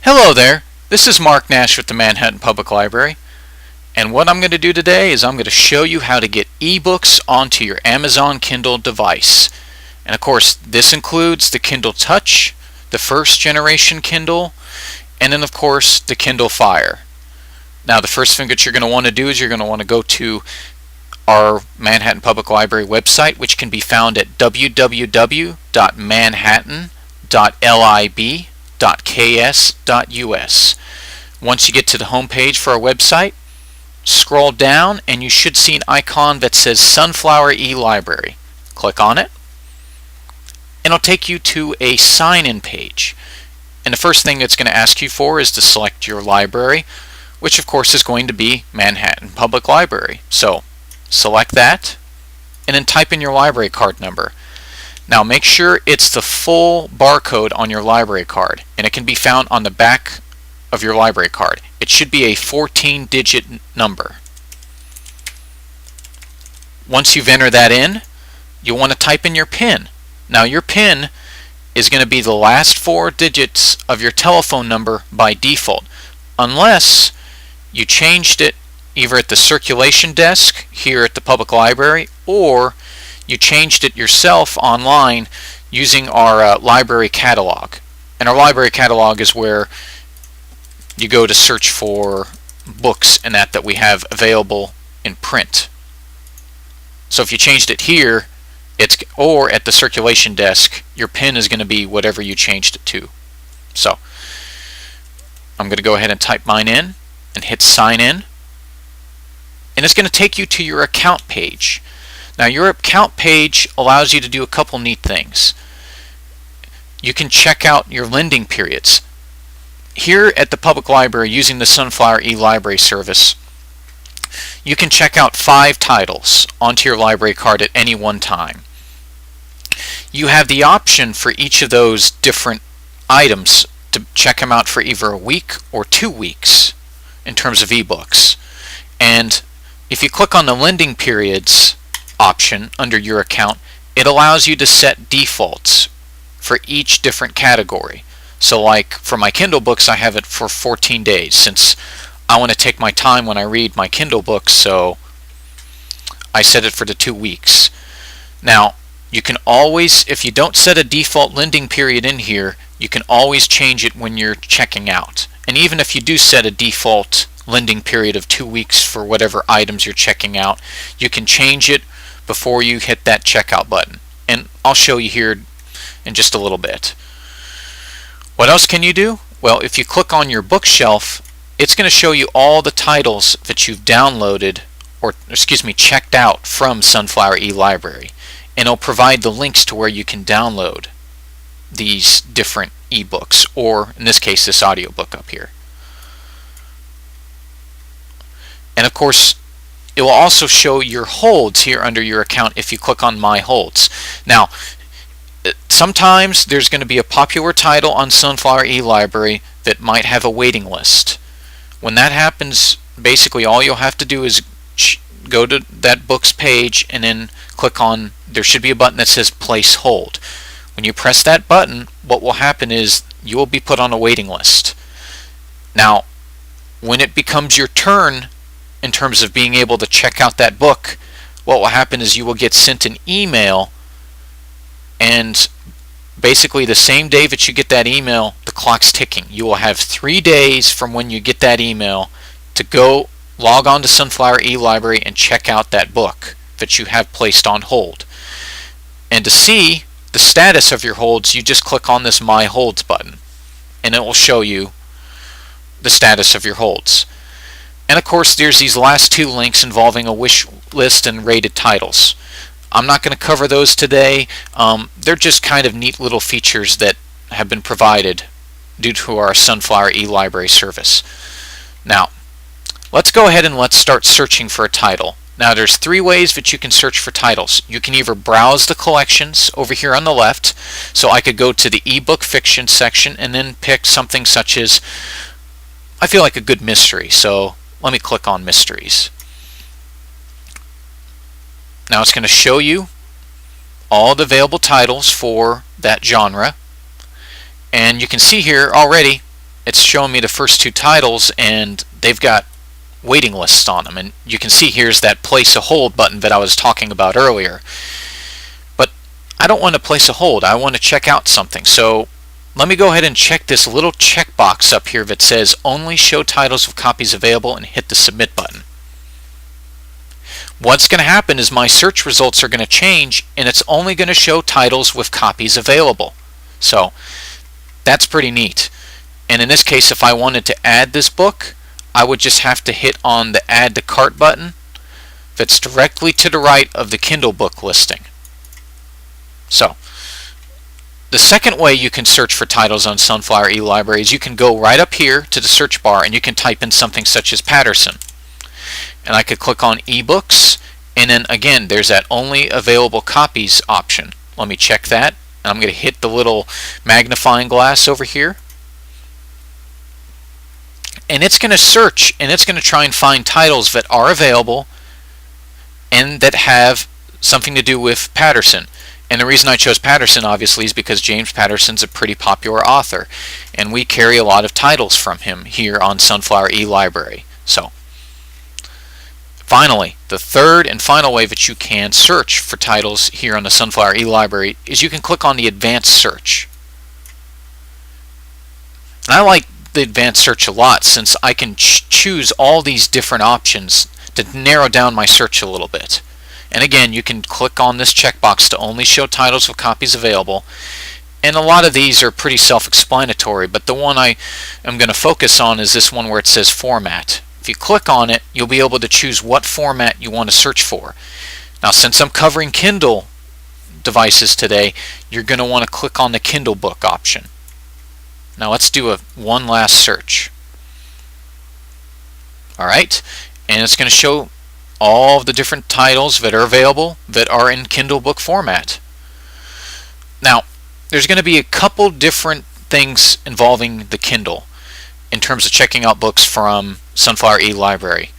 Hello there, this is Mark Nash with the Manhattan Public Library, and what I'm going to do today is I'm going to show you how to get ebooks onto your Amazon Kindle device. And of course, this includes the Kindle Touch, the first generation Kindle, and then of course the Kindle Fire. Now the first thing that you're going to want to do is you're going to want to go to our Manhattan Public Library website, which can be found at www.manhattan.lib.ks.us. Once you get to the home page for our website, scroll down and you should see an icon that says Sunflower e-Library. Click on it and it'll take you to a sign-in page. And the first thing it's going to ask you for is to select your library, which of course is going to be Manhattan Public Library. So select that and then type in your library card number. Now make sure it's the full barcode on your library card, and it can be found on the back of your library card. It should be a 14-digit number. Once you've entered that in, you'll want to type in your PIN. Now your PIN is going to be the last 4 digits of your telephone number by default, unless you changed it either at the circulation desk here at the public library, or you changed it yourself online using our library catalog. And our library catalog is where you go to search for books and that we have available in print. So if you changed it here, or at the circulation desk, your PIN is going to be whatever you changed it to. So I'm going to go ahead and type mine in and hit sign in, and it's going to take you to your account page. Now your account page allows you to do a couple neat things. You can check out your lending periods. Here at the public library, using the Sunflower e-Library service, you can check out 5 titles onto your library card at any one time. You have the option for each of those different items to check them out for either a week or 2 weeks in terms of ebooks. And if you click on the lending periods option under your account, it allows you to set defaults for each different category. So like for my Kindle books, I have it for 14 days since I want to take my time when I read my Kindle books, so I set it for the 2 weeks. Now you can always, if you don't set a default lending period in here, you can always change it when you're checking out. And even if you do set a default lending period of 2 weeks for whatever items you're checking out, you can change it before you hit that checkout button. And I'll show you here in just a little bit. What else can you do? Well, if you click on your bookshelf, it's going to show you all the titles that you've downloaded, or checked out from Sunflower e-Library. And it'll provide the links to where you can download these different ebooks, or in this case this audiobook up here. And of course, it will also show your holds here under your account if you click on My Holds. Now, sometimes there's going to be a popular title on Sunflower e-Library that might have a waiting list. When that happens, basically all you'll have to do is go to that book's page and then click on, there should be a button that says Place Hold. When you press that button, what will happen is you will be put on a waiting list. Now, when it becomes your turn in terms of being able to check out that book, what will happen is you will get sent an email, and basically the same day that you get that email, the clock's ticking. You will have 3 days from when you get that email to go log on to Sunflower e-Library and check out that book that you have placed on hold. And to see the status of your holds, you just click on this My Holds button, and it will show you the status of your holds. And of course, there's these last 2 links involving a wish list and rated titles. I'm not going to cover those today. They're just kind of neat little features that have been provided due to our Sunflower e-Library service. Now, let's go ahead and let's start searching for a title. Now, there's 3 ways that you can search for titles. You can either browse the collections over here on the left, so I could go to the ebook fiction section and then pick something such as, I feel like a good mystery, so let me click on mysteries. Now it's going to show you all the available titles for that genre, and you can see here already it's showing me the first two titles, and they've got waiting lists on them. And you can see here's that place a hold button that I was talking about earlier. But I don't want to place a hold. I want to check out something. So let me go ahead and check this little checkbox up here that says only show titles with copies available, and hit the submit button. What's going to happen is my search results are going to change, and it's only going to show titles with copies available. So that's pretty neat. And in this case, if I wanted to add this book, I would just have to hit on the add to cart button that's directly to the right of the Kindle book listing. So the second way you can search for titles on Sunflower eLibrary is you can go right up here to the search bar and you can type in something such as Patterson. And I could click on ebooks, and then again there's that only available copies option. Let me check that, and I'm going to hit the little magnifying glass over here, and it's going to search, and it's going to try and find titles that are available and that have something to do with Patterson. And the reason I chose Patterson obviously is because James Patterson's a pretty popular author, and we carry a lot of titles from him here on Sunflower eLibrary. So finally, the third and final way that you can search for titles here on the Sunflower eLibrary is you can click on the advanced search. And I like the advanced search a lot, since I can choose all these different options to narrow down my search a little bit. And again, you can click on this checkbox to only show titles with copies available. And a lot of these are pretty self-explanatory, but the one I am going to focus on is this one where it says format. If you click on it, you'll be able to choose what format you want to search for. Now, since I'm covering Kindle devices today, you're going to want to click on the Kindle book option. Now let's do one last search. Alright, and it's going to show all of the different titles that are available that are in Kindle book format. Now, there's going to be a couple different things involving the Kindle in terms of checking out books from Sunflower eLibrary.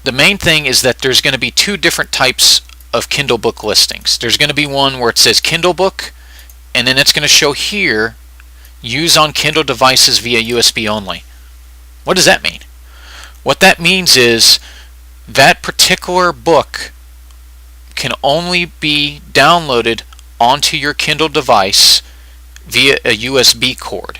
The main thing is that there's going to be two different types of Kindle book listings. There's going to be one where it says Kindle book, and then it's going to show here, use on Kindle devices via USB only. What does that mean? What that means is that particular book can only be downloaded onto your Kindle device via a USB cord.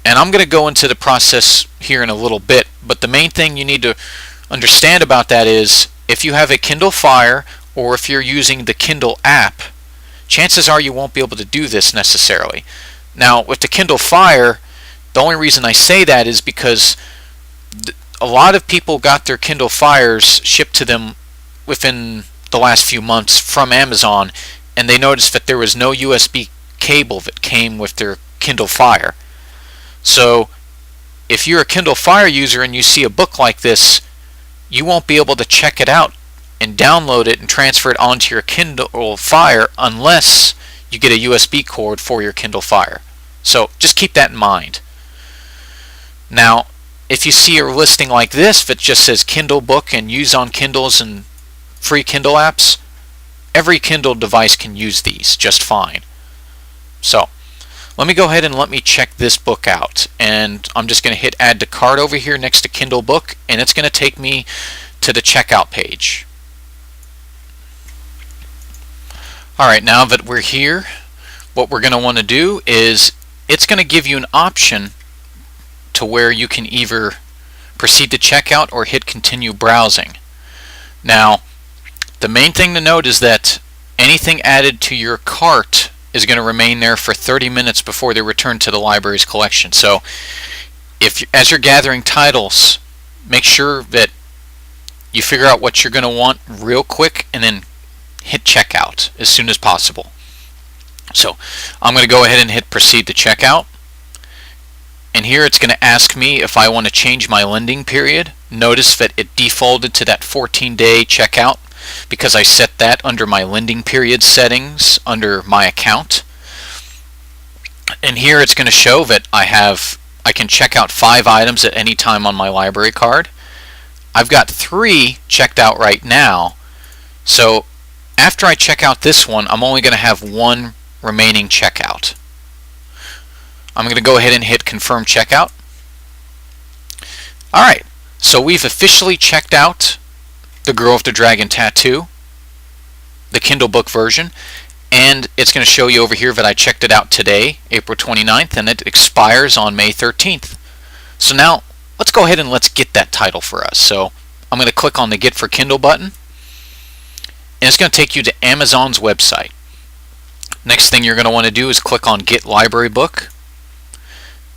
And I'm going to go into the process here in a little bit, but the main thing you need to understand about that is if you have a Kindle Fire or if you're using the Kindle app, chances are you won't be able to do this necessarily. Now, with the Kindle Fire, the only reason I say that is because a lot of people got their Kindle Fires shipped to them within the last few months from Amazon, and they noticed that there was no USB cable that came with their Kindle Fire. So if you're a Kindle Fire user and you see a book like this, you won't be able to check it out and download it and transfer it onto your Kindle Fire unless you get a USB cord for your Kindle Fire. So just keep that in mind. Now, if you see a listing like this that just says Kindle book and use on Kindles and free Kindle apps, every Kindle device can use these just fine. So let me go ahead and let me check this book out, and I'm just going to hit add to cart over here next to Kindle book, and it's going to take me to the checkout page. Alright, now that we're here, what we're going to want to do is it's going to give you an option to where you can either proceed to checkout or hit continue browsing. Now, the main thing to note is that anything added to your cart is going to remain there for 30 minutes before they return to the library's collection. So as you're gathering titles, make sure that you figure out what you're going to want real quick and then hit checkout as soon as possible. So I'm going to go ahead and hit proceed to checkout, and here it's going to ask me if I want to change my lending period. Notice that it defaulted to that 14-day checkout because I set that under my lending period settings under my account. And here it's going to show that I can check out 5 items at any time on my library card. I've got 3 checked out right now, so after I check out this one, I'm only going to have 1 remaining checkout. I'm going to go ahead and hit confirm checkout. Alright, so we've officially checked out The Girl with the Dragon Tattoo, the Kindle book version, and it's going to show you over here that I checked it out today, April 29th, and it expires on May 13th. So now let's go ahead and let's get that title for us. So I'm going to click on the Get for Kindle button, and it's going to take you to Amazon's website. Next thing you're going to want to do is click on Get Library Book,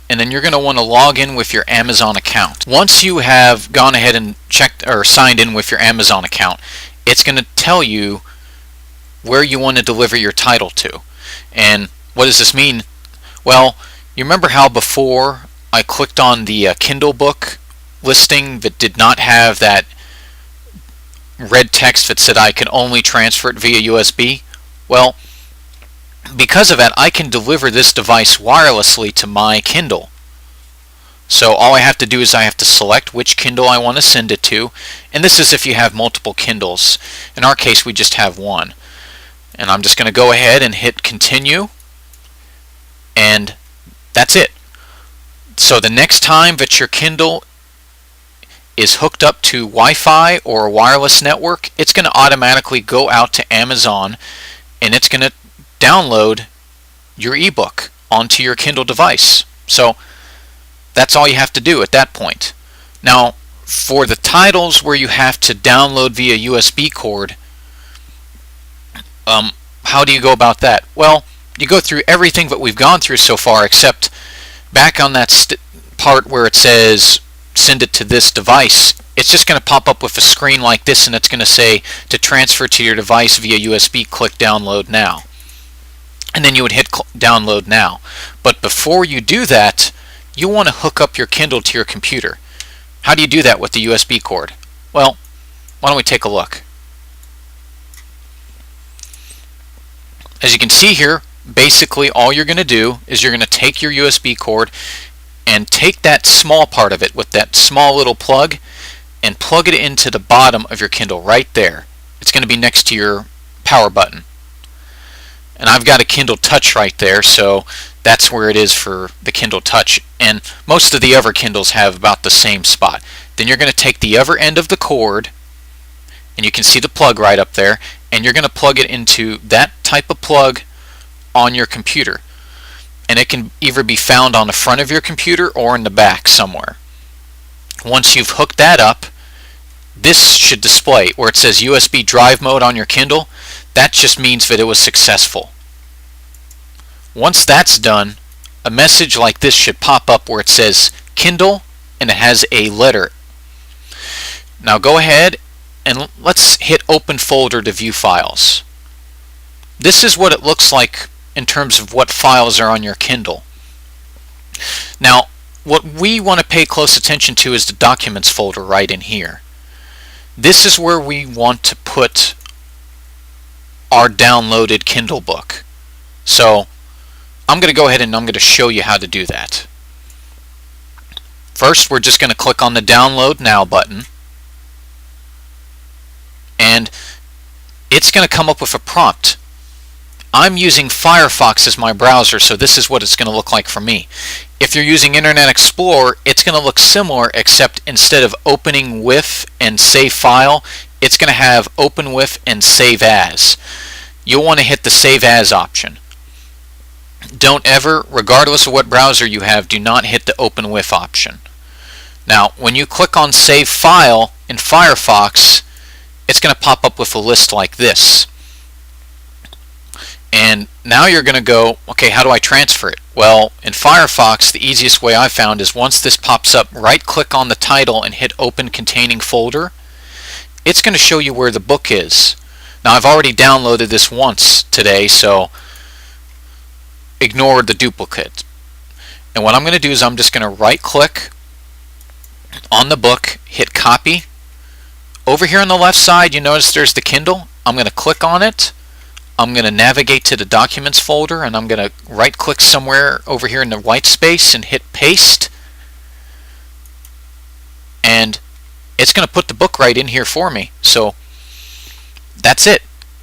and then you're going to want to log in with your Amazon account. Once you have gone ahead and checked or signed in with your Amazon account, it's going to tell you where you want to deliver your title to. And what does this mean? Well, you remember how before I clicked on the Kindle book listing that did not have that red text that said I can only transfer it via USB? Well, because of that, I can deliver this device wirelessly to my Kindle. So all I have to do is I have to select which Kindle I want to send it to, and this is if you have multiple Kindles. In our case, we just have one. And I'm just going to go ahead and hit continue, and that's it. So the next time that your Kindle is hooked up to Wi-Fi or a wireless network, it's going to automatically go out to Amazon, and it's going to download your ebook onto your Kindle device. So that's all you have to do at that point. Now, for the titles where you have to download via USB cord, how do you go about that? Well, you go through everything that we've gone through so far, except back on that part where it says send it to this device. It's just going to pop up with a screen like this, and it's going to say to transfer to your device via USB, click download now. And then you would hit download now. But before you do that, you want to hook up your Kindle to your computer. How do you do that with the USB cord? Well, why don't we take a look? As you can see here, basically all you're going to do is you're going to take your USB cord and take that small part of it with that small little plug and plug it into the bottom of your Kindle right there. It's going to be next to your power button. And I've got a Kindle Touch right there, so that's where it is for the Kindle Touch. And most of the other Kindles have about the same spot. Then you're going to take the other end of the cord, and you can see the plug right up there, and you're going to plug it into that type of plug on your computer. And it can either be found on the front of your computer or in the back somewhere. Once you've hooked that up, this should display where it says USB drive mode on your Kindle. That just means that it was successful. Once that's done, a message like this should pop up where it says Kindle and it has a letter. Now go ahead and let's hit open folder to view files. This is what it looks like in terms of what files are on your Kindle. Now what we want to pay close attention to is the documents folder right in here. This is where we want to put our downloaded Kindle book. So I'm going to go ahead and I'm going to show you how to do that. First, we're just going to click on the Download Now button, and it's going to come up with a prompt. I'm using Firefox as my browser, so this is what it's going to look like for me. If you're using Internet Explorer, it's going to look similar, except instead of opening with and save file, it's going to have open with and save as. You'll want to hit the save as option. Don't ever, regardless of what browser you have, do not hit the open with option. Now, when you click on save file in Firefox, it's going to pop up with a list like this. And now you're going to go, okay, how do I transfer it? Well, in Firefox, the easiest way I've found is once this pops up, right-click on the title and hit Open Containing Folder. It's going to show you where the book is. Now, I've already downloaded this once today, so ignore the duplicate. And what I'm going to do is I'm just going to right-click on the book, hit Copy. Over here on the left side, you notice there's the Kindle. I'm going to click on it. I'm going to navigate to the Documents folder, and I'm going to right-click somewhere over here in the white space and hit Paste. And it's going to put the book right in here for me. So that's it.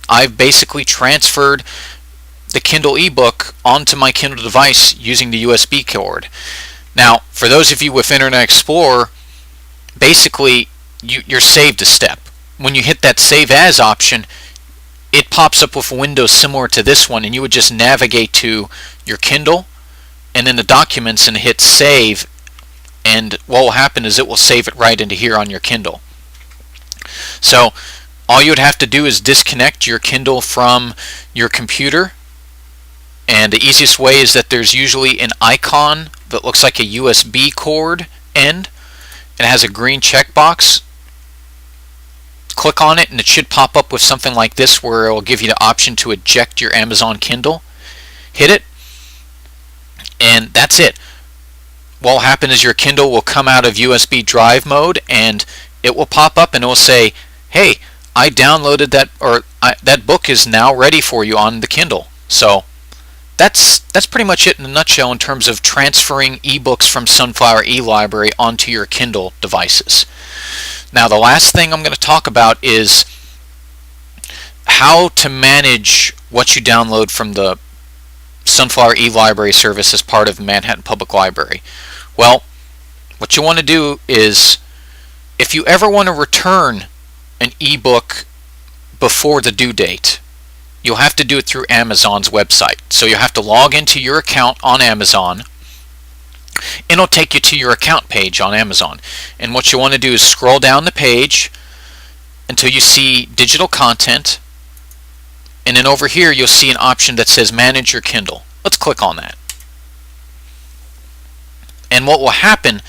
I've basically transferred the Kindle ebook onto my Kindle device using the USB cord. Now, for those of you with Internet Explorer, basically you're saved a step. When you hit that Save As option, it pops up with a window similar to this one, and you would just navigate to your Kindle and then the documents and hit Save, and what will happen is it will save it right into here on your Kindle. So all you would have to do is disconnect your Kindle from your computer, and the easiest way is that there's usually an icon that looks like a USB cord end. It has a green checkbox. Click on it and it should pop up with something like this, where it will give you the option to eject your Amazon Kindle. Hit it, and that's it. What will happen is your Kindle will come out of USB drive mode, and it will pop up and it will say, hey, I downloaded that, or that book is now ready for you on the Kindle. So that's pretty much it in a nutshell in terms of transferring ebooks from Sunflower eLibrary onto your Kindle devices. Now, the last thing I'm going to talk about is how to manage what you download from the Sunflower eLibrary service as part of Manhattan Public Library. Well, what you want to do is, if you ever want to return an ebook before the due date, you'll have to do it through Amazon's website. So you'll have to log into your account on Amazon, and it'll take you to your account page on Amazon. And what you want to do is scroll down the page until you see digital content, and then over here you'll see an option that says Manage Your Kindle. Let's click on that. And what will happen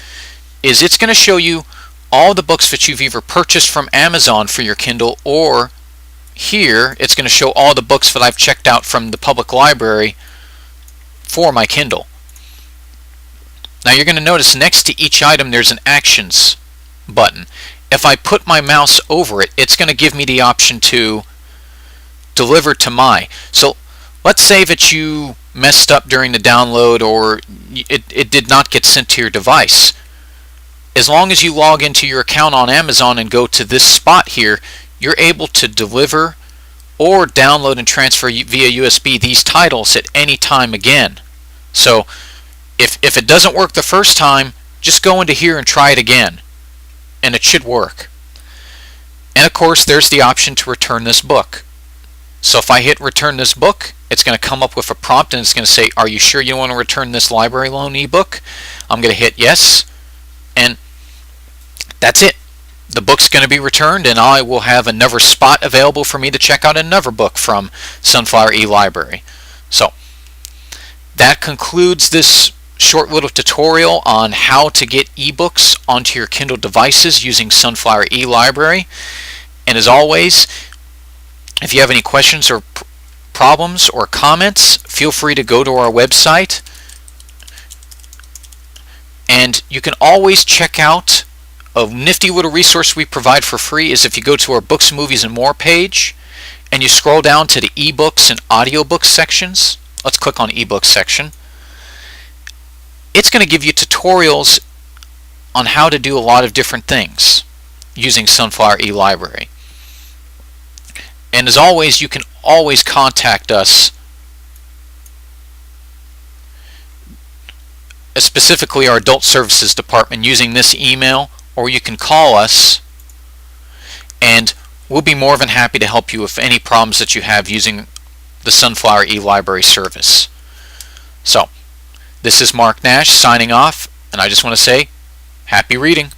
is it's going to show you all the books that you've either purchased from Amazon for your Kindle, or here it's going to show all the books that I've checked out from the public library for my Kindle. Now you're going to notice next to each item there's an Actions button. If I put my mouse over it, it's going to give me the option to deliver to my. So let's say that you messed up during the download, or it did not get sent to your device. As long as you log into your account on Amazon and go to this spot here, you're able to deliver or download and transfer via USB these titles at any time again. So if it doesn't work the first time, just go into here and try it again, and it should work. And of course, there's the option to return this book. So if I hit Return This Book, it's going to come up with a prompt, and it's going to say, are you sure you want to return this library loan ebook? I'm going to hit yes, and that's it. The book's going to be returned, and I will have another spot available for me to check out another book from Sunflower eLibrary. So that concludes this short little tutorial on how to get ebooks onto your Kindle devices using Sunflower eLibrary. And as always, if you have any questions or problems or comments, feel free to go to our website. And you can always check out a nifty little resource we provide for free. Is if you go to our Books, Movies, and More page and you scroll down to the ebooks and audiobooks sections. Let's click on ebooks section. It's going to give you tutorials on how to do a lot of different things using Sunflower eLibrary. And as always, you can always contact us, specifically our Adult Services Department, using this email, or you can call us, and we'll be more than happy to help you with any problems that you have using the Sunflower eLibrary service. So, this is Mark Nash signing off, and I just want to say, happy reading.